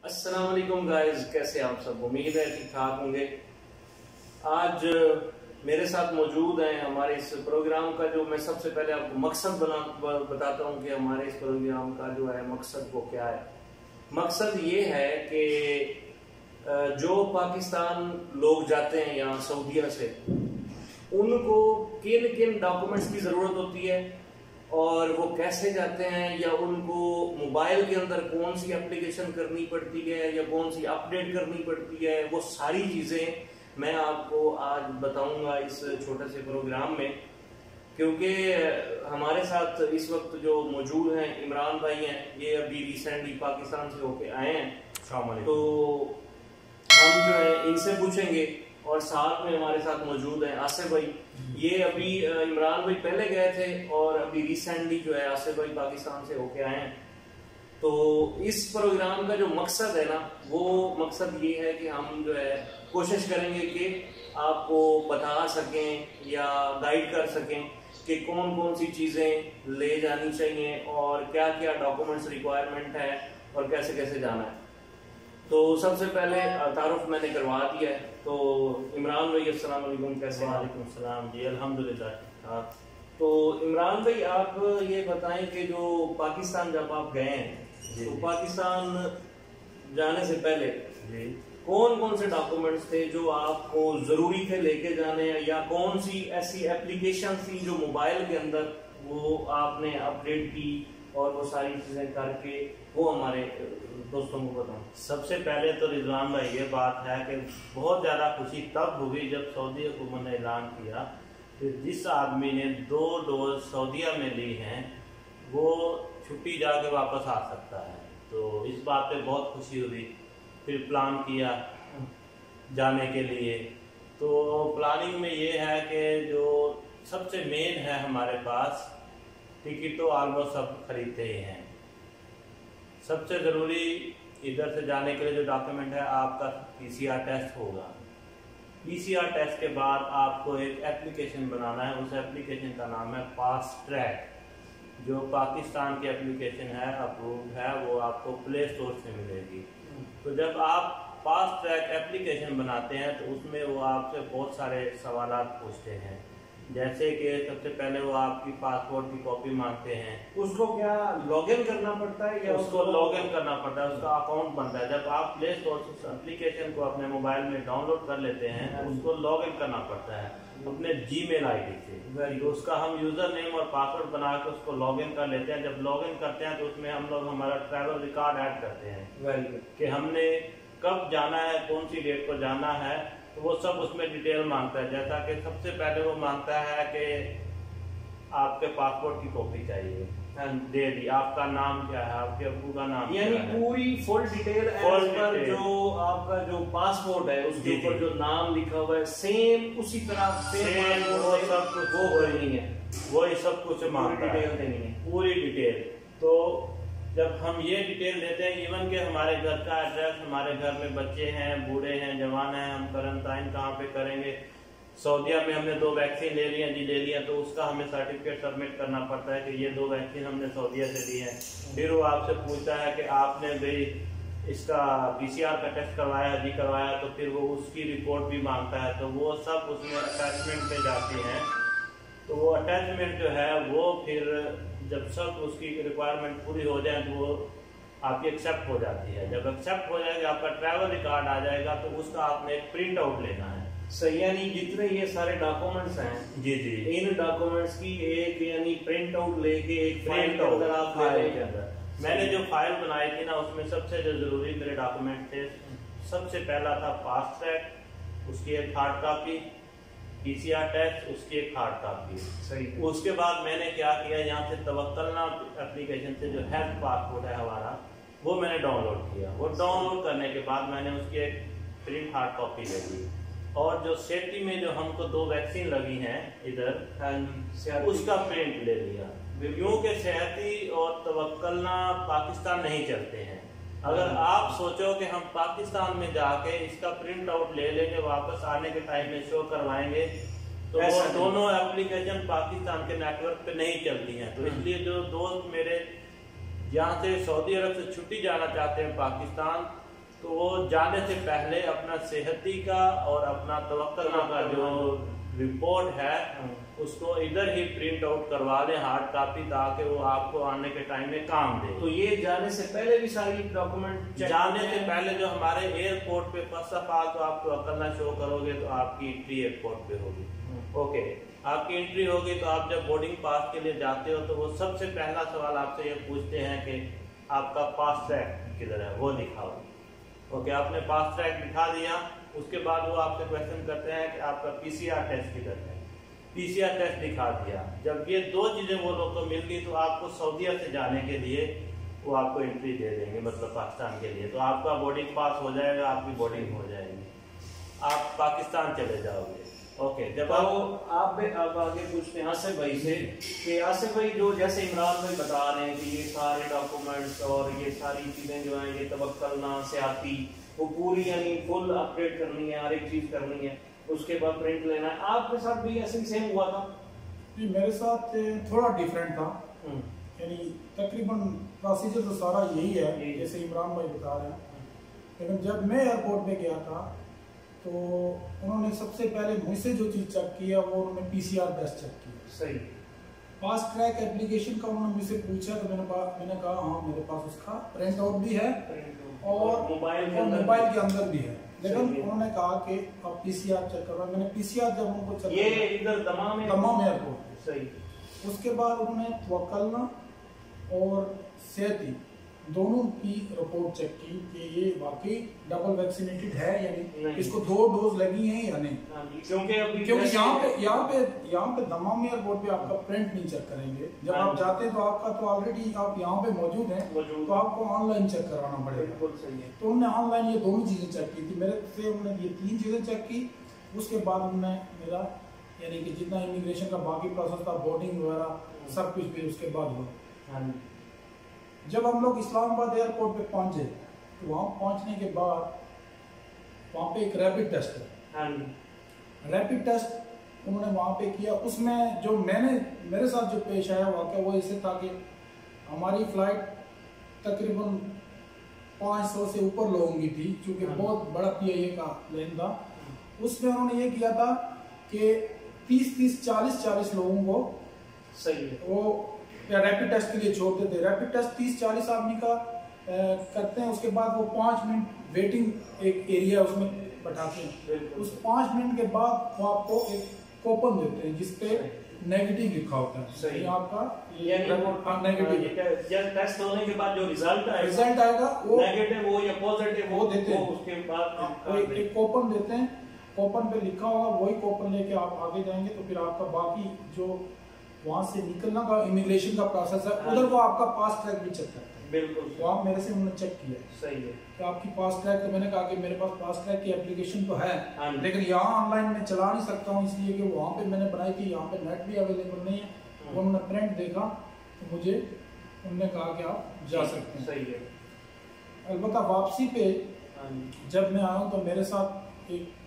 अस्सलाम वालेकुम गाइस, कैसे आप सब? उम्मीद है ठीक ठाक होंगे। आज मेरे साथ मौजूद हैं हमारे इस प्रोग्राम का जो मैं सबसे पहले आपको मकसद बताता हूं कि हमारे इस प्रोग्राम का जो है मकसद वो क्या है। मकसद ये है कि जो पाकिस्तान लोग जाते हैं यहाँ सऊदीया से, उनको किन किन डॉक्यूमेंट्स की ज़रूरत होती है और वो कैसे जाते हैं, या उनको मोबाइल के अंदर कौन सी एप्लीकेशन करनी पड़ती है या कौन सी अपडेट करनी पड़ती है, वो सारी चीज़ें मैं आपको आज बताऊंगा इस छोटे से प्रोग्राम में। क्योंकि हमारे साथ इस वक्त जो मौजूद हैं इमरान भाई हैं, ये अभी रिसेंटली पाकिस्तान से होके आए हैं, तो हम जो है इनसे पूछेंगे। और साथ में हमारे साथ मौजूद हैं आसिफ भाई। ये अभी इमरान भाई पहले गए थे और अभी रिसेंटली जो है आसिफ भाई पाकिस्तान से होके आए हैं। तो इस प्रोग्राम का जो मकसद है ना, वो मकसद ये है कि हम जो है कोशिश करेंगे कि आपको बता सकें या गाइड कर सकें कि कौन कौन सी चीज़ें ले जानी चाहिए और क्या क्या डॉक्यूमेंट्स रिक्वायरमेंट है और कैसे कैसे जाना है। तो सबसे पहले तारुफ मैंने करवा दिया है, तो इमरान भाई अस्सलाम वालेकुम, कैसे हैं? वालेकुम सलाम जी, अल्हम्दुलिल्लाह ठीक ठाक। तो इमरान भाई आप ये बताएं कि जो पाकिस्तान जब आप गए हैं, तो पाकिस्तान जाने से पहले जी कौन कौन से डॉक्यूमेंट्स थे जो आपको जरूरी थे लेके जाने, या कौन सी ऐसी एप्लीकेशन थी जो मोबाइल के अंदर वो आपने अपडेट की और वो सारी चीजें करके वो हमारे दोस्तों को बताऊं। सबसे पहले तो रिजवान भाई ये बात है कि बहुत ज़्यादा खुशी तब हुई जब सऊदी हुकूमत ने ऐलान किया कि जिस आदमी ने 2 डोज सऊदीया में ली हैं वो छुट्टी जाके वापस आ सकता है। तो इस बात पे बहुत खुशी हुई। फिर प्लान किया जाने के लिए। तो प्लानिंग में ये है कि जो सबसे मेन है हमारे पास, टिकट तो ऑलमोस्ट सब खरीदते ही हैं। सबसे ज़रूरी इधर से जाने के लिए जो डॉक्यूमेंट है, आपका PCR टेस्ट होगा। PCR टेस्ट के बाद आपको एक एप्लीकेशन बनाना है। उस एप्लीकेशन का नाम है फास्ट ट्रैक। जो पाकिस्तान की एप्लीकेशन है, अप्रूव्ड है, वो आपको प्ले स्टोर से मिलेगी। तो जब आप फास्ट ट्रैक एप्लीकेशन बनाते हैं तो उसमें वो आपसे बहुत सारे सवालात पूछते हैं। जैसे कि सबसे पहले वो आपकी पासपोर्ट की कॉपी मांगते हैं। उसको क्या लॉगिन करना पड़ता है या उसको लॉगिन करना पड़ता है, उसका अकाउंट बनता है। जब आप प्ले स्टोर से एप्लीकेशन को अपने मोबाइल में डाउनलोड कर लेते हैं तो उसको लॉगिन करना पड़ता है अपने Gmail ID से। तो उसका हम यूजर नेम और पासवर्ड बना के उसको लॉगिन कर लेते हैं। जब लॉगिन करते हैं तो उसमें हम लोग हमारा ट्रैवल रिकॉर्ड ऐड करते हैं कि हमने कब जाना है, कौन सी डेट को जाना है, तो वो सब उसमें डिटेल मांगता है। जैसा कि सबसे पहले वो मांगता है कि आपके पासपोर्ट की कॉपी चाहिए, दे दी। आपका नाम क्या है, आपके अब्बू का नाम, यानी पूरी फुल डिटेल पर जो आपका जो पासपोर्ट है उसके ऊपर जो नाम लिखा हुआ है सेम उसी तरह सेम वो सब कुछ वो करनी है, वही सब कुछ मांगता है, डिटेल देनी है, पूरी डिटेल। तो जब हम ये डिटेल देते हैं, इवन के हमारे घर का एड्रेस, हमारे घर में बच्चे हैं, बूढ़े हैं, जवान हैं, हम क्वारंटाइन कहाँ पे करेंगे, सऊदीया में हमने 2 वैक्सीन ले ली हैं, तो उसका हमें सर्टिफिकेट सबमिट करना पड़ता है कि ये 2 वैक्सीन हमने सऊदीया से ली है। फिर वो आपसे पूछता है कि आपने भाई इसका PCR का टेस्ट करवाया, जी करवाया, तो फिर वो उसकी रिपोर्ट भी मांगता है। तो वो सब उसमें अटैचमेंट पे जाती हैं। तो वो अटैचमेंट जो है वो फिर जब सब उसकी रिक्वायरमेंट पूरी हो जाए तो वो आपकी एक्सेप्ट हो जाती है। जब एक्सेप्ट हो जाएगी, आपका ट्रैवल रिकॉर्ड आ जाएगा, तो उसका आपने एक प्रिंट आउट लेना है। सही, यानी जितने ये सारे डॉक्यूमेंट्स हैं जी जी, इन डॉक्यूमेंट्स की एक यानी प्रिंट आउट लेके एक फाइल के अंदर आप फाइल के अंदर मैंने जो फाइल बनाई थी ना, उसमें सबसे जो जरूरी मेरे डॉक्यूमेंट थे, सबसे पहला था फास्ट ट्रैक, उसकी एक हार्ड कॉपी, PCR टेस्ट, उसकी एक हार्ड कॉपी। सही। उसके बाद मैंने क्या किया, यहाँ से तवक्कलना एप्लीकेशन से जो हेल्थ पासपोर्ट है हमारा, वो मैंने डाउनलोड किया। वो डाउनलोड करने के बाद मैंने उसकी एक प्रिंट हार्ड कॉपी ले ली। और जो सेफ्टी में जो हमको 2 वैक्सीन लगी हैं इधर, उसका प्रिंट ले लिया। क्योंकि सेहती और तवक्कलना पाकिस्तान नहीं चलते हैं। अगर आप सोचो कि हम पाकिस्तान में जाके इसका प्रिंट आउट ले लेंगे, वापस आने के टाइम में शो करवाएंगे, तो वो दोनों एप्लीकेशन पाकिस्तान के नेटवर्क पे नहीं चलती हैं। तो इसलिए जो दोस्त मेरे यहाँ से सऊदी अरब से छुट्टी जाना चाहते हैं पाकिस्तान, तो वो जाने से पहले अपना सेहती का और अपना तवक्कुल का जो रिपोर्ट है उसको इधर ही प्रिंट आउट करवा लें हार्ड कॉपी, ताकि वो आपको आने के टाइम में काम दे। तो ये जाने से पहले भी सारी डॉक्यूमेंट जाने से पहले जो हमारे एयरपोर्ट पे फर्स्ट ऑफ ऑल तो आप तवक्कुल शो करोगे तो आपकी एंट्री एयरपोर्ट पे होगी। ओके, आपकी एंट्री होगी तो आप जब बोर्डिंग पास के लिए जाते हो तो वो सबसे पहला सवाल आपसे ये पूछते हैं कि आपका पास ट्रैक किधर है, वो दिखाओ। ओके, आपने पास ट्रैक दिखा दिया, उसके बाद वो आपसे क्वेश्चन करते हैं कि आपका पीसीआर टेस्ट किधर है, पीसीआर टेस्ट दिखा दिया। जब ये दो चीजें वो लोग को मिल गई तो आपको सऊदीया से जाने के लिए वो आपको एंट्री दे देंगे, मतलब पाकिस्तान के लिए। तो आपका बोर्डिंग पास हो जाएगा, आपकी बोर्डिंग हो जाएगी, आप पाकिस्तान चले जाओगे। ओके, जब आप अब आगे पूछते हैं आसिफ भाई से कि आसिफ भाई जो जैसे इमरान भाई बता रहे हैं कि ये सारे डॉक्यूमेंट्स और ये सारी चीजें जो हैं ये तवक्कुलना से आती वो पूरी यानी फुल अपडेट करनी है, हर एक चीज करनी है, उसके बाद प्रिंट लेना है। आपके साथ भी ऐसे ही सेम हुआ था? जी, मेरे साथ थोड़ा डिफरेंट था, यानी तकरीबन प्रोसीजर तो सारा यही है जैसे इमरान भाई बता रहे हैं। लेकिन जब मैं एयरपोर्ट पे गया था तो उन्होंने सबसे पहले मुझसे जो चीज़ चेक किया वो उन्होंने पीसीआर टेस्ट चेक किया। सही। फास्ट ट्रैक एप्लीकेशन का उन्होंने मुझसे पूछा तो मैंने कहा हाँ मेरे पास उसका प्रिंट आउट भी है और मोबाइल के अंदर भी है। लेकिन उन्होंने कहा कि आप पीसीआर चेक करो। मैंने पीसीआर जब उनको चेक ये इधर दमाम एयरपोर्ट। सही। उसके बाद उन्होंने तवक्कुलना और सेहती दोनों की रिपोर्ट चेक की कि ये वाकई डबल वैक्सीनेटेड है यानी इसको 2 डोज लगी हैं या नहीं। क्योंकि यहाँ पे दमाम एयरपोर्ट पे आपका प्रिंट नहीं चेक करेंगे। जब आप जाते हैं तो आपका तो ऑलरेडी आप यहाँ पे मौजूद हैं तो आपको ऑनलाइन चेक कराना पड़ेगा। तो उन्होंने ऑनलाइन ये दोनों चीजें चेक की थी मेरे से। उन्होंने ये 3 चीजें चेक की। उसके बाद उन्होंने मेरा यानी कि जितना इमिग्रेशन का बाकी प्रोसेस था बोर्डिंग वगैरह सब कुछ भी उसके बाद हुआ। जब हम लोग इस्लामाबाद एयरपोर्ट पे पहुंचे तो वहां पहुंचने के बाद वहां पे एक रैपिड टेस्ट है। रैपिड टेस्ट उन्होंने वहां पे किया। उसमें जो मेरे साथ जो पेश आया वाकया वो ऐसे था कि हमारी फ्लाइट तकरीबन 500 से ऊपर लोगों की थी क्योंकि बहुत बड़ा पीआईए का प्लेन था। उसमें उन्होंने ये किया था कि 30-40 लोगों को सही है वो रैपिड टेस्ट के लिए छोड़ देते। रैपिड टेस्ट 30-40 आदमी का करते हैं। उसके बाद वो 5 मिनट वेटिंग एक एरिया उसमें बैठाते हैं। उस 5 मिनट के बाद वो आपको एक कूपन देते हैं जिसपे नेगेटिव लिखा होता है। सही। आपका नेगेटिव टेस्ट होने के बाद जो रिजल्ट आएगा वो नेगेटिव हो या पॉजिटिव वो देते हैं। उसके बाद एक कूपन देते हैं। कूपन पे लिखा होगा वही कूपन लेके आप आगे जाएंगे तो फिर आपका बाकी जो वहां से निकलना का इमिग्रेशन का प्रोसेस है उधर वो आपका पास ट्रैक भी चेक करता है। बिल्कुल। तो आप मेरे से उन्होंने चेक किया। सही है कि आपकी पास ट्रैक। तो मैंने कहा कि मेरे पास पास ट्रैक की एप्लीकेशन तो है लेकिन यहाँ ऑनलाइन मैं चला नहीं सकता हूँ इसलिए कि वहाँ पे मैंने बनाई थी, यहाँ पे नेट भी अवेलेबल नहीं है। उन्होंने प्रिंट देखा तो मुझे उन्होंने कहा कि आप जा सकते हैं। सही है। अलबत्ता वापसी पे जब मैं आया हूँ तो मेरे साथ एक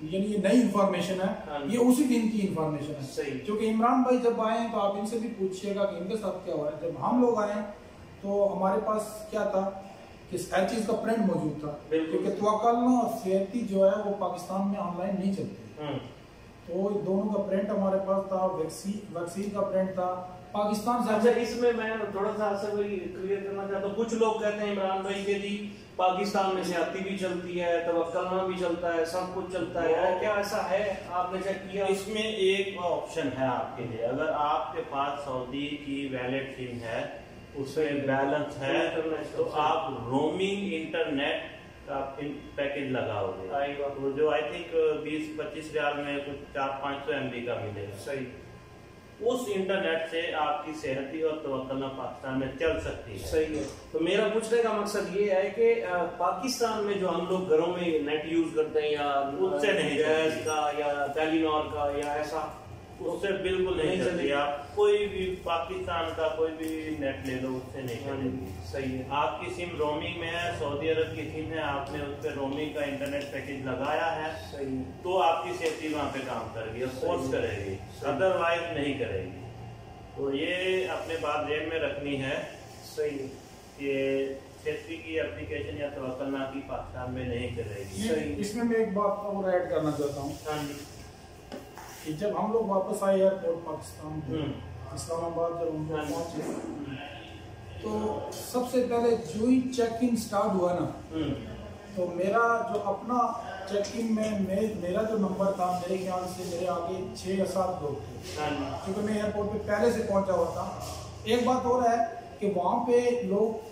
यानी ये नई इंफॉर्मेशन है, ये उसी दिन की इंफॉर्मेशन है। क्योंकि इमरान भाई जब आए हैं तो आप इनसे भी पूछिएगा कि इनके साथ क्या हुआ है। जब हम लोग आए तो हमारे पास क्या था कि हर चीज का प्रिंट मौजूद था क्योंकि तवक्कुलना और सेहती जो है वो पाकिस्तान में ऑनलाइन नहीं चलते। तो दोनों का प्रिंट हमारे पास था। वैक्सीन का प्रिंट था पाकिस्तान से। अच्छा, इसमें मैं थोड़ा सा क्लियर करना चाहता हूँ। कुछ लोग कहते हैं इमरान भाई के जी पाकिस्तान में सेहती भी चलती है, तवक्कुलना भी चलता है, सब कुछ चलता है, क्या ऐसा है? आपने चेक किया? इसमें एक ऑप्शन है आपके लिए। अगर आपके पास सऊदी की वैलिड सिम है, उसमें बैलेंस है तो आप रोमिंग इंटरनेट का पैकेज लगाओगे तो जो आई थिंक 20-25 रियाल में कुछ 400-500 MB का मिलेगा। सही। उस इंटरनेट से आपकी सेहती और तवक्कुलना पाकिस्तान में चल सकती है। सही है। तो मेरा पूछने का मकसद ये है कि पाकिस्तान में जो हम लोग घरों में नेट यूज करते हैं या उससे नहीं, गैस का या टेलीनॉर का या ऐसा, उससे बिल्कुल नहीं चलती। आप कोई भी पाकिस्तान का कोई भी नेट ले लो उससे नहीं चलेगी। सही है। आपकी सिम रोमिंग में है, सऊदी अरब की सिम है, आपने उस पर रोमिंग का इंटरनेट पैकेज लगाया है। सही। तो आपकी सेफ्टी वहाँ पे काम करेगी, फोर्स करेगी, अदरवाइज नहीं करेगी। तो ये अपने बात जेब में रखनी है। सही। कि सेफ्टी की एप्लीकेशन या तवक्कलना की पाकिस्तान में नहीं चलेगी। सही। इसमें मैं एक बात और ऐड करना चाहता हूँ। हाँ जी। कि जब हम लोग वापस आए एयरपोर्ट पाकिस्तान इस्लामाबाद, जब हम लोग पहुंचे तो सबसे पहले जो ही चेक इन स्टार्ट हुआ ना, तो मेरा जो अपना चेक इन में मेरा जो नंबर था, मेरे ख्याल से मेरे आगे 6 या 7 लोग थे, क्योंकि मैं एयरपोर्ट पे पहले से पहुंचा हुआ था। एक बात और है कि वहाँ पे लोग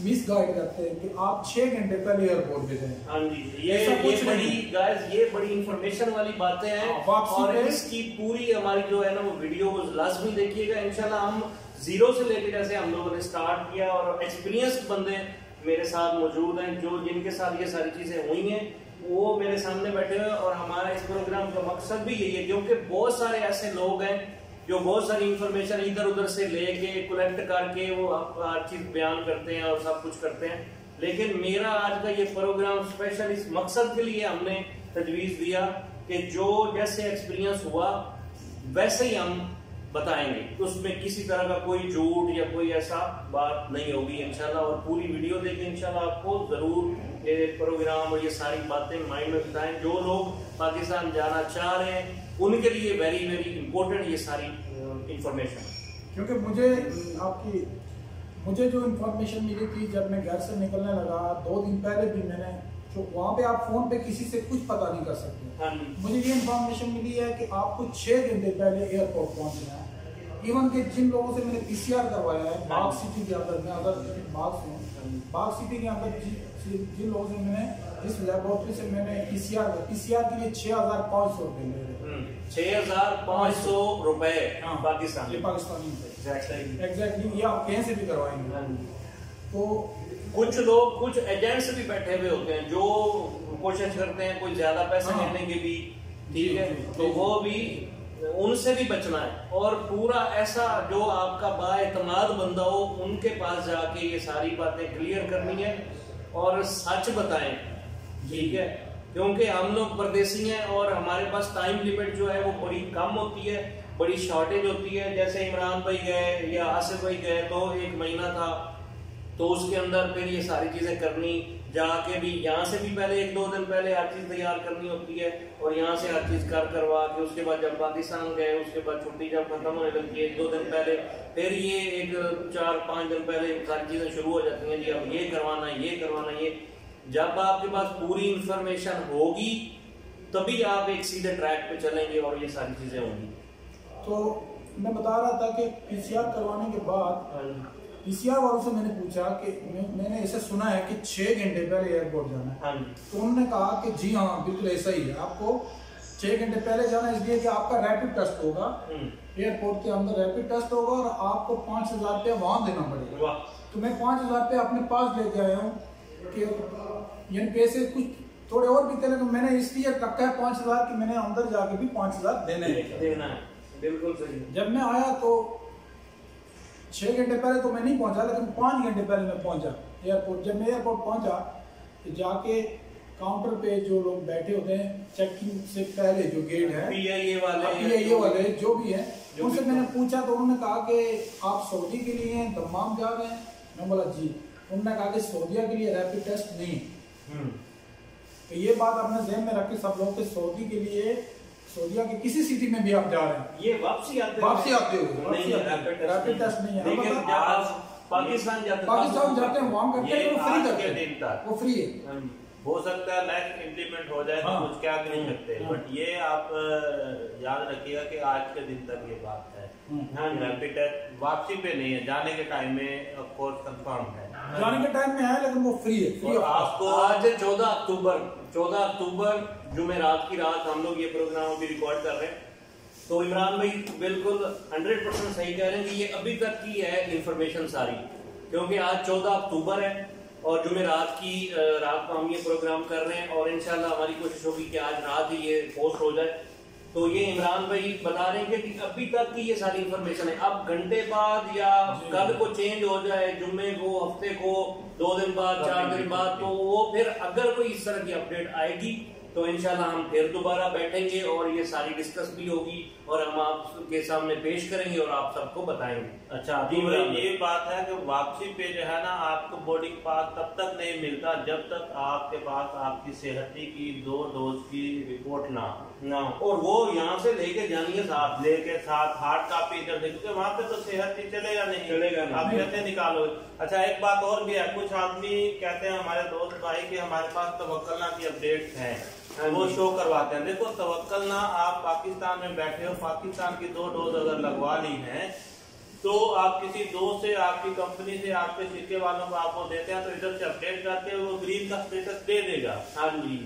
मिस गाइड करते हैं कि आप 6 घंटे पहले एयरपोर्ट पे गए। हाँ जी, ये बड़ी इंफॉर्मेशन वाली बातें हैं। और इसकी पूरी हमारी जो है ना वो वीडियो लाजमी देखिएगा। इंशाल्लाह हम जीरो से लेकर जैसे हम लोगों ने स्टार्ट किया, और एक्सपीरियंस बंदे मेरे साथ मौजूद हैं जो जिनके साथ ये सारी चीजें हुई हैं, वो मेरे सामने बैठे हुए। और हमारा इस प्रोग्राम का मकसद भी यही है, क्योंकि बहुत सारे ऐसे लोग हैं जो बहुत सारी इंफॉर्मेशन इधर उधर से लेके कलेक्ट करके वो हर चीज बयान करते हैं और सब कुछ करते हैं। लेकिन मेरा आज का ये प्रोग्राम स्पेशल इस मकसद के लिए हमने तजवीज दिया कि जो जैसे एक्सपीरियंस हुआ वैसे ही हम बताएंगे, उसमें किसी तरह का कोई झूठ या कोई ऐसा बात नहीं होगी इंशाल्लाह। और पूरी वीडियो देखें इंशाल्लाह, आपको जरूर ये प्रोग्राम और ये सारी बातें माइंड में बताएं। जो लोग पाकिस्तान जाना चाह रहे हैं उनके लिए वेरी वेरी इंपॉर्टेंट ये सारी इंफॉर्मेशन, क्योंकि मुझे जो इंफॉर्मेशन मिली थी जब मैं घर से निकलने लगा 2 दिन पहले भी मैंने जो वहाँ पे आप फोन पे किसी से कुछ पता नहीं कर सकते। हाँ, मुझे ये इंफॉर्मेशन मिली है कि आपको 6 घंटे पहले एयरपोर्ट पहुँचना है। इवन के जिन लोगों से मैंने PCR करवाया है बाग सिटी के अंदर में, अगर बाग सिटी के अंदर जिन लोगों से मैंने, जिस लेबोरेटरी से मैंने PCR के लिए 6,500 रुपए ले रहे, 6,500 रुपए पाकिस्तानी, ये पाकिस्तानी एग्जैक्टली, ये आप कहीं से भी करवाएंगे। तो कुछ एजेंट्स भी बैठे हुए होते हैं जो कोशिश करते हैं कोई ज्यादा पैसे लेने के भी, ठीक है, तो वो भी उनसे भी बचना है। और पूरा ऐसा जो आपका बाएतमाद बंदा हो उनके पास जाके ये सारी बातें क्लियर करनी है और सच बताएं, ठीक है, क्योंकि हम लोग परदेसी हैं और हमारे पास टाइम लिमिट जो है वो बड़ी कम होती है, बड़ी शॉर्टेज होती है। जैसे इमरान भाई गए या आसिफ भाई गए तो 1 महीना था, तो उसके अंदर फिर ये सारी चीजें करनी, जाके भी यहाँ से भी पहले 1-2 दिन पहले हर चीज तैयार करनी होती है, और यहाँ से हर चीज करवा के उसके बाद जब पाकिस्तान गए उसके बाद छुट्टी जब खत्म होने लगती है 1-2 दिन पहले, फिर ये 4-5 दिन पहले सारी चीजें शुरू हो जाती हैं। जी अब ये करवाना है, ये करवाना है, ये जब आपके पास पूरी इंफॉर्मेशन होगी तभी आप एक सीधे ट्रैक पे चलेंगे और ये सारी चीजें होंगी। तो मैं बता रहा था कि PCR करवाने के बाद PCR वालों से मैंने पूछा कि मैंने ऐसे सुना है कि 6 घंटे पहले एयरपोर्ट जाना है। तो उन्होंने कहा कि जी हाँ बिल्कुल ऐसा ही है, आपको 6 घंटे पहले जाना है, इसलिए कि आपका रैपिड टेस्ट होगा एयरपोर्ट के अंदर, रैपिड टेस्ट होगा और आपको 5,000 रुपया वहां देना पड़ेगा। तो मैं 5,000 रुपया अपने पास लेके आया हूँ कि यानी पैसे कुछ थोड़े और भी थे, लेकिन मैंने इसलिए रखा है 5,000 कि मैंने अंदर जाके भी 5,000 देना है। बिल्कुल सही। जब मैं आया तो 6 घंटे पहले तो मैं नहीं पहुंचा, लेकिन 5 घंटे पहले मैं पहुंचा एयरपोर्ट। जब मैं एयरपोर्ट पहुंचा तो जाके काउंटर पे जो लोग बैठे होते हैं चेकिंग से पहले, जो गेट है PIA वाले जो भी है, उनसे मैंने पूछा तो उन्होंने कहा कि आप सऊदी के लिए हैं, दम्माम जा रहे हैं। मैं बोला जी। उन्होंने कहा कि सऊदीया के लिए रैपिड टेस्ट नहीं। तो ये बात अपने ज़हन में रख के सब लोग के सऊदी के लिए, सऊदीया के किसी सिटी में भी आप जा रहे हैं, ये वापसी आते हो रैपिड टेस्ट नहीं है। लेकिन पाकिस्तान जाते हैं वहाँ करते हैं, वो फ्री है। हो सकता है नेक्स्ट इम्प्लीमेंट हो जाए तो कुछ क्या नहीं सकते, बट ये आप याद रखिएगा कि आज के दिन तक ये बात है। रैपिड टेस्ट वापसी पे नहीं है, जाने के टाइम में ऑफ कोर्स कंफर्म है, जाने के टाइम में है, लेकिन वो फ्री है। आपको आज 14 अक्टूबर जुमेरात की रात हम लोग ये प्रोग्राम अभी रिकॉर्ड कर रहे हैं। तो इमरान भाई बिल्कुल 100% सही कह रहे हैं कि ये अभी तक की है इंफॉर्मेशन सारी, क्योंकि आज 14 अक्टूबर है और जुमेरात की रात को हम ये प्रोग्राम कर रहे हैं और इंशाल्लाह हमारी कोशिश होगी कि आज रात ही ये पोस्ट हो जाए। तो ये इमरान भाई बता रहे हैं कि अभी तक की ये सारी इंफॉर्मेशन है। अब घंटे बाद या कल को चेंज हो जाए, जुम्मे को, हफ्ते को, 2 दिन बाद, 4 दिन बाद, तो वो फिर अगर कोई इस तरह की अपडेट आएगी तो इंशाल्लाह हम फिर दोबारा बैठेंगे और ये सारी डिस्कस भी होगी और हम आपके सामने पेश करेंगे और आप सबको बताएंगे। अच्छा, तो ये बात है कि वापसी पे जो है ना आपको बोर्डिंग पास तब तक नहीं मिलता जब तक आपके पास आपकी सेहती की 2 डोज की रिपोर्ट ना और वो यहाँ से लेके जानी है साथ, लेके साथ हार्ड कॉपी इधर देखो, क्योंकि वहाँ पे तो सेहती चलेगा नहीं, आप कैसे निकालो। अच्छा, एक बात और भी है, कुछ आदमी कहते हैं हमारे दोस्त भाई कि हमारे पास तवक्कलना की अपडेट्स हैं, वो शो करवाते हैं। देखो तवक्कलना, आप पाकिस्तान में बैठे हो, पाकिस्तान की 2 डोज अगर लगवा ली है तो आप किसी दोस्त से, आपकी कंपनी से, आपके सिक्के वालों को आपको देते हैं तो इधर से अपडेट करके वो ग्रीन का स्टेटस दे देगा। हाँ जी,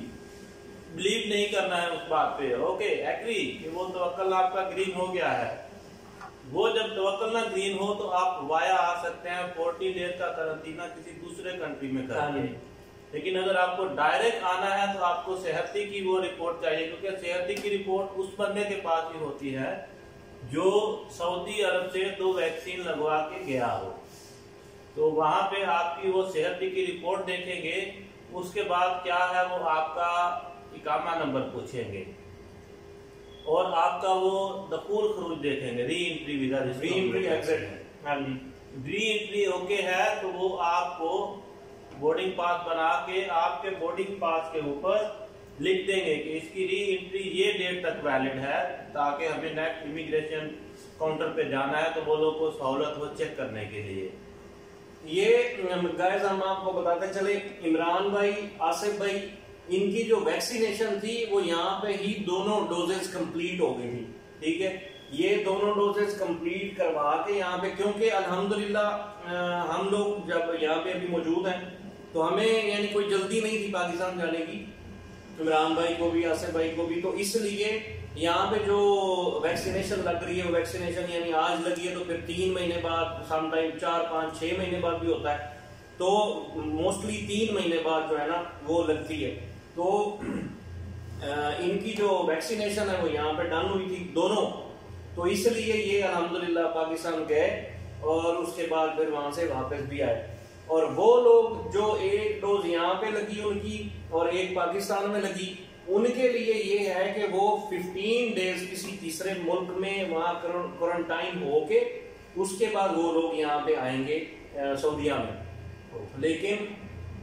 बिलीव नहीं करना है उस बात पे, ओके एग्री कि वो तवक्कलना आपका ग्रीन हो गया है। वो जब तवक्कलना ग्रीन हो तो आप वाया आ सकते हैं 40 डेज का करंटीना किसी दूसरे कंट्री में करके। लेकिन अगर आपको डायरेक्ट आना है तो आपको सेहती की वो रिपोर्ट चाहिए, क्योंकि सेहती की रिपोर्ट उस बंदे के पास ही होती है जो सऊदी अरब से 2 वैक्सीन लगवा के गया हो। तो वहां पे आपकी वो सेहती की रिपोर्ट देखेंगे, उसके बाद क्या है वो आपका इकामा नंबर पूछेंगे और आपका वो दखूल खरूज देखेंगे, re entry visa, re entry exit. हाँ जी, री एंट्री ओके है तो वो आपको बोर्डिंग पास बना के आपके बोर्डिंग पास के ऊपर लिख देंगे कि इसकी री एंट्री ये डेट तक वैलिड है, ताकि हमें नेक्स्ट इमिग्रेशन काउंटर पे जाना है तो वो लोग को सहूलत हो चेक करने के लिए। ये गाइस हम आपको बताते चले, इमरान भाई, आसिफ भाई, इनकी जो वैक्सीनेशन थी वो यहाँ पे ही दोनों डोजेस कंप्लीट हो गई थी। ठीक है, ये दोनों डोजेस कंप्लीट करवा के यहाँ पे, क्योंकि अल्हम्दुलिल्लाह हम लोग जब यहाँ पे अभी मौजूद हैं तो हमें यानी कोई जल्दी नहीं थी पाकिस्तान जाने की, इमरान भाई को भी, आसिफ भाई को भी। तो इसलिए यहाँ पे जो वैक्सीनेशन लग रही है, वो वैक्सीनेशन यानी आज लगी है तो फिर 3 महीने बाद, समटाइम 4, 5, 6 महीने बाद भी होता है, तो मोस्टली 3 महीने बाद जो है ना वो लगती है। तो इनकी जो वैक्सीनेशन है वो यहाँ पे डन हुई थी दोनों, तो इसलिए ये अल्हम्दुलिल्लाह पाकिस्तान गए और उसके बाद फिर वहां से वापस भी आए। और वो लोग जो 1 डोज यहाँ पे लगी उनकी और 1 पाकिस्तान में लगी, उनके लिए ये है कि वो 15 डेज किसी तीसरे मुल्क में वहां क्वारंटाइन होके उसके बाद वो लोग यहाँ पे आएंगे सऊदीया में। लेकिन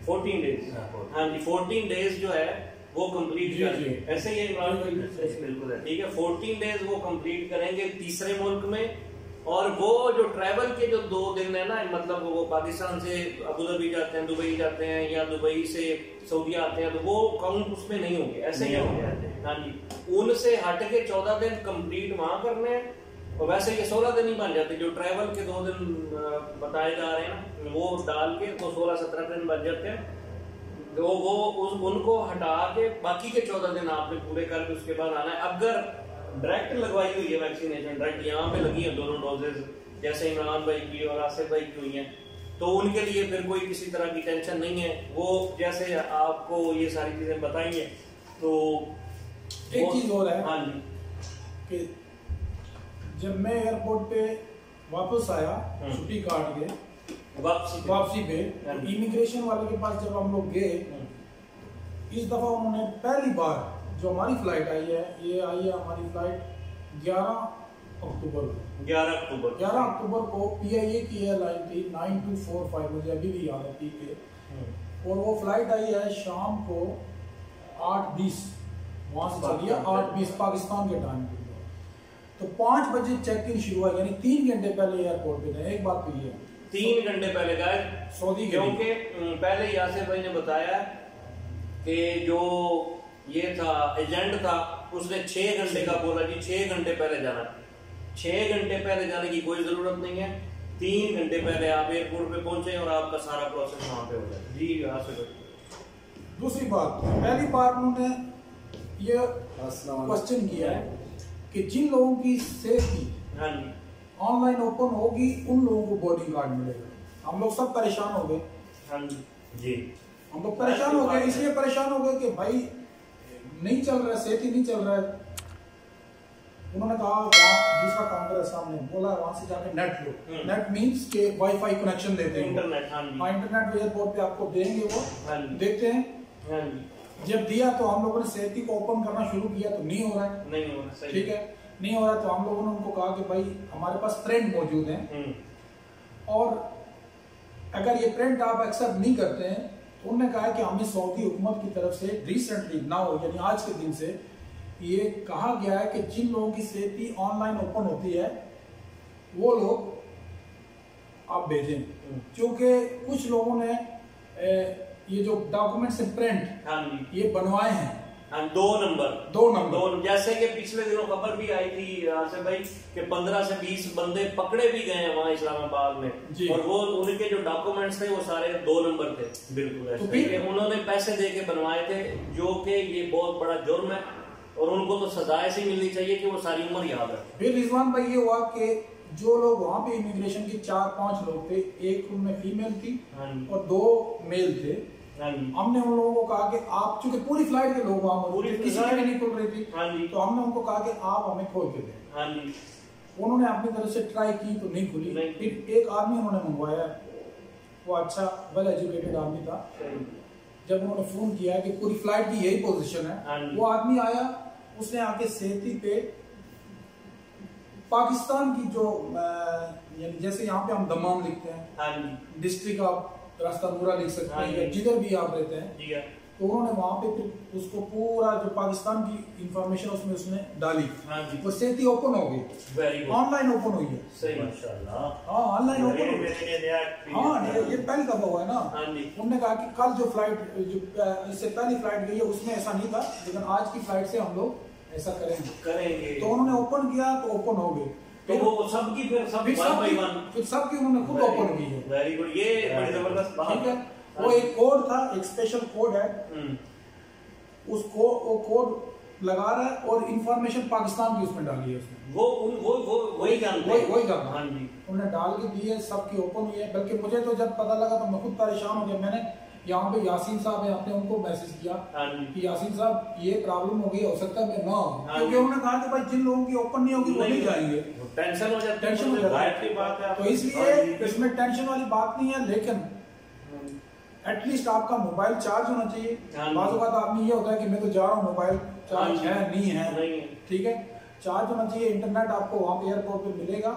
14 डेज, हाँ जी, 14 डेज जो है वो कंप्लीट करेंगे, ऐसे ही बिल्कुल है, ठीक है। 14 डेज वो कंप्लीट करेंगे तीसरे मुल्क में, और वो जो ट्रैवल के जो 2 दिन है ना, मतलब वो पाकिस्तान से अबू धाबी जाते हैं, दुबई जाते हैं, या दुबई से सऊदीया आते हैं, तो वो काउंट उसमें नहीं होंगे, ऐसे ही होंगे। हाँ जी, उनसे हट के 14 दिन कंप्लीट वहां करने हैं, और वैसे ये 16 दिन ही बन जाते, जो ट्रैवल के 2 दिन बताए जा रहे हैं ना, वो डाल के तो 16-17 दिन बन जाते हैं। तो वो उनको हटा के बाकी के 14 दिन आपने पूरे करके उसके बाद आना है। अगर डायरेक्ट लगवाई हुई है वैक्सीनेशन, डायरेक्ट यहाँ पे लगी है दोनों डोजेज, जैसे इमरान भाई की और आसिफ भाई की हुई है, तो उनके लिए फिर कोई किसी तरह की टेंशन नहीं है। वो जैसे आपको ये सारी चीजें बताएंगे। तो एक चीज और है, हाँ जी, कि जब मैं एयरपोर्ट पे वापस आया छुट्टी काट के वापसी पे इमिग्रेशन वाले के पास जब हम लोग गए, इस दफा उन्होंने पहली बार जो हमारी फ्लाइट आई है, ये आई है हमारी फ्लाइट 11 अक्टूबर को PIA की एयरलाइन थी 9245, मुझे अभी भी याद है PK, और वो फ्लाइट आई है शाम को 8:20, वहां से चली है 8:20 पाकिस्तान के टाइम पे। तो 5 बजे चेक इन शुरू हुआ, यानी 3 घंटे पहले एयरपोर्ट पे थे। एक बात तो ये 3 घंटे पहले गए सऊदी, क्योंकि पहले यासिर भाई ने बताया कि जो ये था एजेंट था, उसने 6 घंटे का बोला जी, 6 घंटे पहले जाना। 6 घंटे पहले जाने की कोई जरूरत नहीं है, 3 घंटे पहले आप एयरपोर्ट पे पहुंचे और आपका सारा प्रोसेस वहां पे हो जाए। जी यासिर भाई, दूसरी बात, पहली बार उन्होंने ये क्वेश्चन किया है कि जिन लोगों की सेफ्टी ऑनलाइन ओपन होगी उन लोगों को बोर्डिंग कार्ड मिलेगा। हम लोग सब परेशान हो गए। हाँ जी, हम लोग परेशान हो गए, इसलिए परेशान हो गए कि भाई नहीं चल रहा है, सेफ्टी नहीं चल रहा है। उन्होंने कहा वहाँ दूसरा काउंटर है सामने, बोला वहां से जाके नेट लो। नेट मींस के वाईफाई कनेक्शन देते हैं, इंटरनेट। हाँ, इंटरनेट एयरपोर्ट पे आपको देंगे, वो देते हैं। जब दिया तो हम लोगों ने सेती को ओपन करना शुरू किया तो नहीं हो रहा है, नहीं हो रहा, सही ठीक है, नहीं हो रहा है। तो हम लोगों ने उनको कहा कि भाई हमारे पास प्रिंट मौजूद है और अगर ये प्रिंट आप एक्सेप्ट नहीं करते हैं तो उन्होंने कहा कि हमें सऊदी हुकूमत की तरफ से रिसेंटली नाउ यानी आज के दिन से ये कहा गया है कि जिन लोगों की सेती ऑनलाइन ओपन होती है वो लोग आप भेजें, क्योंकि कुछ लोगों ने ये जो डॉक्यूमेंट से प्रिंट ये बनवाए हैं, हाँ, 2 नंबर जैसे कि पिछले दिनों खबर भी आई थी आसिफ भाई कि 15 से 20 बंदे पकड़े भी गए हैं वहां इस्लामाबाद में और वो उनके जो डॉक्यूमेंट्स थे वो सारे 2 नंबर थे। बिल्कुल तो ऐसे उन्होंने पैसे दे के बनवाए थे, जो कि ये बहुत बड़ा जुर्म है और उनको तो सजा ऐसी मिलनी चाहिए कि वो सारी उम्र याद रखे। फिर रिजवान भाई ये हुआ कि जो लोग वहाँ पे इमिग्रेशन के 4-5 लोग थे, एक उनमें फीमेल थी और 2 मेल थे। हमने उन लोगों को कहा कि आप, चूंकि पूरी फ्लाइट के लोग वहाँ मौजूद थे, किसी की भी नहीं खुल रही थी, तो हमने उनको कहा कि आप हमें खोल के दें। उन्होंने अपनी तरफ से ट्राई की तो नहीं खुली। फिर एक आदमी उन्होंने मंगवाया, वो अच्छा वेल एजुकेटेड आदमी था। जब उन्होंने फोन किया कि पूरी फ्लाइट की यही पोजीशन है, वो आदमी आया, उसने आके सेती पे पाकिस्तान की जो यानी जैसे यहाँ पे हम दमाम लिखते हैं, डिस्ट्रिक्ट ऑफ रास्ता नूरा लिख सकते हैं या जिधर भी आप रहते हैं, तो उन्होंने वहाँ पे फिर उसको पूरा जो पाकिस्तान की इंफॉर्मेशन उसमें उसने डाली, वो सेती ओपन हो गई, ऑनलाइन ओपन हुई है। सही, माशाल्लाह। हाँ, ऑनलाइन ओपन हो गई। हाँ, ये पहली दफा हुआ है ना। उन्होंने कहा कि कल जो फ्लाइट जो इससे पहली फ्लाइट गई है उसमें ऐसा नहीं था, लेकिन आज की फ्लाइट से हम लोग ऐसा करेंगे। तो उन्होंने ओपन किया तो ओपन हो गई, तो वो सबकी फिर सबकी उन्होंने खुद ओपन की है। वेरी गुड, ये बड़ी जबरदस्त बात है। वो एक कोड था, एक स्पेशल कोड है, उसको वो कोड लगा रहा है और इंफॉर्मेशन पाकिस्तान की उसमें डाली है उसने, वही जानता। हाँ जी, उन्होंने डाल के दी है, सबकी ओपन हुई है। बल्कि मुझे तो जब पता लगा तो मैं खुद परेशान हो गया। मैंने यहाँ पे यासीन साहब है, आपने उनको मैसेज किया कि यासीन साहब ये प्रॉब्लम हो गई, हो सकता है ना, क्योंकि उन्होंने कहा कि भाई जिन लोगों की ओपन नहीं होगी वो नहीं जाएंगे, टेंशन हो जाता है। तो इसलिए इसमें टेंशन वाली बात नहीं है, लेकिन एटलीस्ट आपका मोबाइल चार्ज होना चाहिए। बाज़ औक़ात आदमी ये होता है कि मैं तो जा रहा हूँ, मोबाइल चार्ज है नहीं है, ठीक है, चार्ज होना चाहिए। इंटरनेट आपको वहाँ पे एयरपोर्ट पे मिलेगा।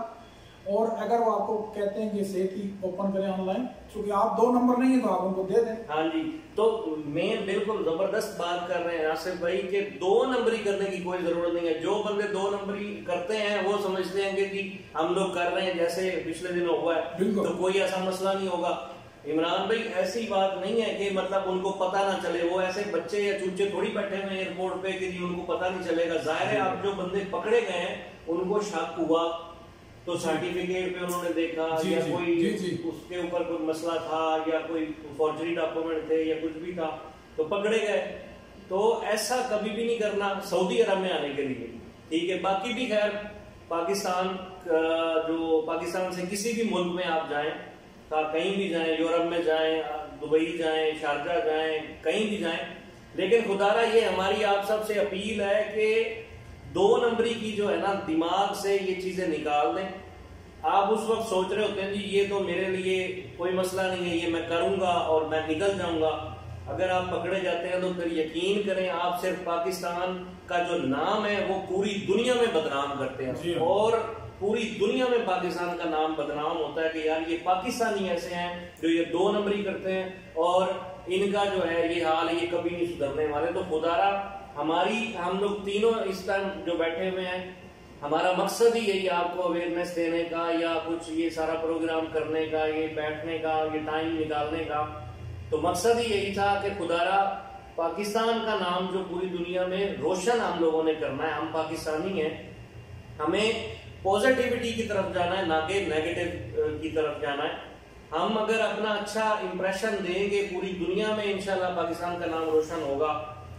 और अगर वो आपको कहते हैं कि सेती ओपन करें ऑनलाइन, क्योंकि आप 2 नंबर नहीं है तो आप उनको दे दें। हाँ जी, तो मैं बिल्कुल जबरदस्त बात कर रहे हैं आसिफ भाई कि 2 नंबरी करने की कोई जरूरत नहीं है। जो बंदे 2 नंबरी करते हैं वो समझते हैं कि हम लोग कर रहे हैं जैसे पिछले दिनों हुआ है, तो कोई ऐसा मसला नहीं होगा। इमरान भाई ऐसी बात नहीं है कि मतलब उनको पता ना चले, वो ऐसे बच्चे या चूचे थोड़ी बैठे हुए एयरपोर्ट पे कि उनको पता नहीं चलेगा। जाहिर है आप जो बंदे पकड़े गए हैं उनको शक हुआ तो सर्टिफिकेट पे उन्होंने देखा या कोई उसके ऊपर कोई मसला था या कोई फॉर्जरी डॉक्यूमेंट थे या कुछ भी था तो पकड़े गए। तो ऐसा कभी भी नहीं करना सऊदी अरब में आने के लिए, ठीक है। बाकी भी खैर पाकिस्तान से किसी भी मुल्क में आप जाएं, कहीं भी जाएं, यूरोप में जाएं, दुबई जाएं, शारजा जाएं, कहीं भी जाएं, लेकिन खुदारा ये हमारी आप सबसे अपील है कि 2 नंबरी की जो है ना दिमाग से ये चीजें निकाल दें। आप उस वक्त सोच रहे होते हैं जी ये तो मेरे लिए कोई मसला नहीं है, ये मैं करूंगा और मैं निकल जाऊंगा। अगर आप पकड़े जाते हैं तो फिर यकीन करें आप सिर्फ पाकिस्तान का जो नाम है वो पूरी दुनिया में बदनाम करते हैं और पूरी दुनिया में पाकिस्तान का नाम बदनाम होता है कि यार ये पाकिस्तानी ऐसे हैं जो ये 2 नंबरी करते हैं और इनका जो है ये हाल ये कभी नहीं सुधरने वाले। तो खुदारा हम लोग तीनों इस टाइम जो बैठे हुए हैं, हमारा मकसद ही यही आपको अवेयरनेस देने का या कुछ ये सारा प्रोग्राम करने का, ये बैठने का, ये टाइम निकालने का। तो मकसद ही यही था कि खुदारा पाकिस्तान का नाम जो पूरी दुनिया में रोशन हम लोगों ने करना है। हम पाकिस्तानी हैं, हमें पॉजिटिविटी की तरफ जाना है, ना कि नेगेटिव की तरफ जाना है। हम अगर अपना अच्छा इंप्रेशन देंगे पूरी दुनिया में, इंशाल्लाह पाकिस्तान का नाम रोशन होगा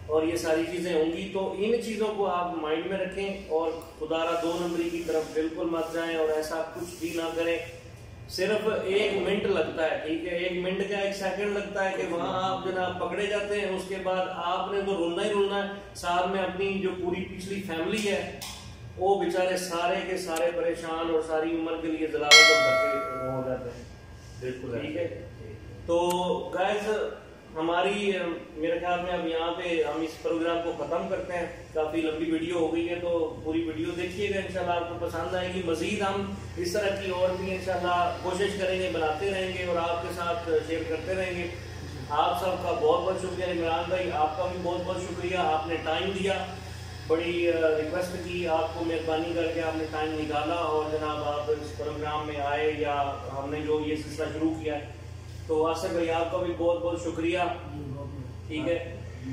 और ये सारी चीजें होंगी। तो इन चीजों को आप माइंड में रखें और खुदारा 2 नंबरी की तरफ बिल्कुल मत जाएं और ऐसा कुछ भी ना करें। सिर्फ 1 मिनट लगता है, ठीक है, 1 मिनट का 1 सेकंड लगता है कि वहां आप जनाब पकड़े जाते हैं। उसके बाद आपने तो रोना ही रोना है, साथ में अपनी जो पूरी पिछली फैमिली है वो बेचारे सारे के सारे परेशान और सारी उम्र के लिए जलावत और धक्के हो जाते हैं। बिल्कुल ठीक है। तो गाइस हमारी मेरे ख्याल में अब यहाँ पे हम इस प्रोग्राम को खत्म करते हैं। काफी लंबी वीडियो हो गई है, तो पूरी वीडियो देखिएगा, इंशाल्लाह आपको पसंद आएगी। मजीद हम इस तरह की और भी इंशाल्लाह कोशिश करेंगे, बनाते रहेंगे और आपके साथ शेयर करते रहेंगे। आप सबका बहुत बहुत शुक्रिया। इमरान भाई आपका भी बहुत बहुत शुक्रिया, आपने टाइम दिया, बड़ी रिक्वेस्ट की आपको, मेहरबानी करके आपने टाइम निकाला और जनाब आप इस प्रोग्राम में आए या हमने जो ये सिलसिला शुरू किया है। तो आसिफ भाई आपका भी बहुत बहुत शुक्रिया। ठीक है,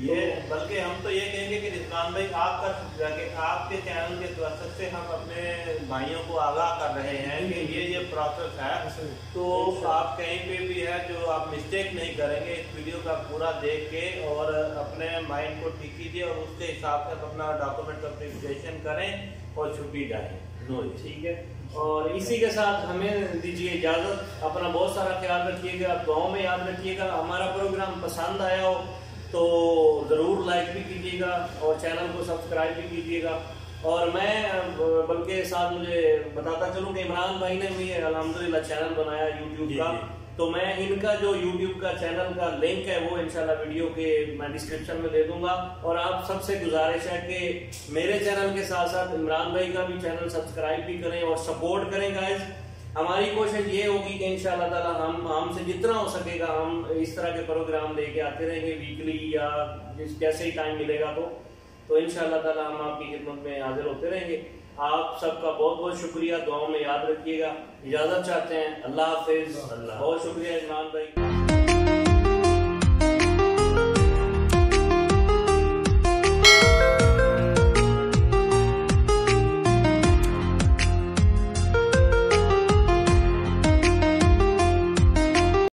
ये बल्कि हम तो ये कहेंगे कि रिजवान भाई आपका शुक्रिया कि आपके चैनल के द्वारा से हम अपने भाइयों को आगाह कर रहे हैं कि ये प्रोसेस है। तो आप कहीं पे भी है जो आप मिस्टेक नहीं करेंगे, इस वीडियो का पूरा देख के और अपने माइंड को ठीक कीजिए और उसके हिसाब से अपना डॉक्यूमेंट का प्रिपरेशन करें और छुट्टी जाए। ठीक है, और इसी के साथ हमें दीजिए इजाजत। अपना बहुत सारा ख्याल रखिएगा, दुआओं में याद रखिएगा। हमारा प्रोग्राम पसंद आया हो तो ज़रूर लाइक भी कीजिएगा और चैनल को सब्सक्राइब भी कीजिएगा। और मैं बल्कि साथ मुझे बताता चलूँ कि इमरान भाई ने भी अल्हम्दुलिल्लाह चैनल बनाया यूट्यूब का, तो मैं इनका जो यूट्यूब का चैनल का लिंक है वो इंशाल्लाह वीडियो के मैं डिस्क्रिप्शन में दे दूंगा। और आप सबसे गुजारिश है कि मेरे चैनल के साथ साथ इमरान भाई का भी चैनल सब्सक्राइब भी करें और सपोर्ट करें गाइस। हमारी कोशिश ये होगी कि इंशाल्लाह ताला हमसे जितना हो सकेगा हम इस तरह के प्रोग्राम लेके आते रहेंगे वीकली या जैसे ही टाइम मिलेगा तो इंशाल्लाह ताला हम आपकी खिदमत में हाजिर होते रहेंगे। आप सबका बहुत बहुत शुक्रिया, दुआओं में याद रखिएगा। इजाजत चाहते हैं, अल्लाह हाफिज। बहुत शुक्रिया इमरान भाई।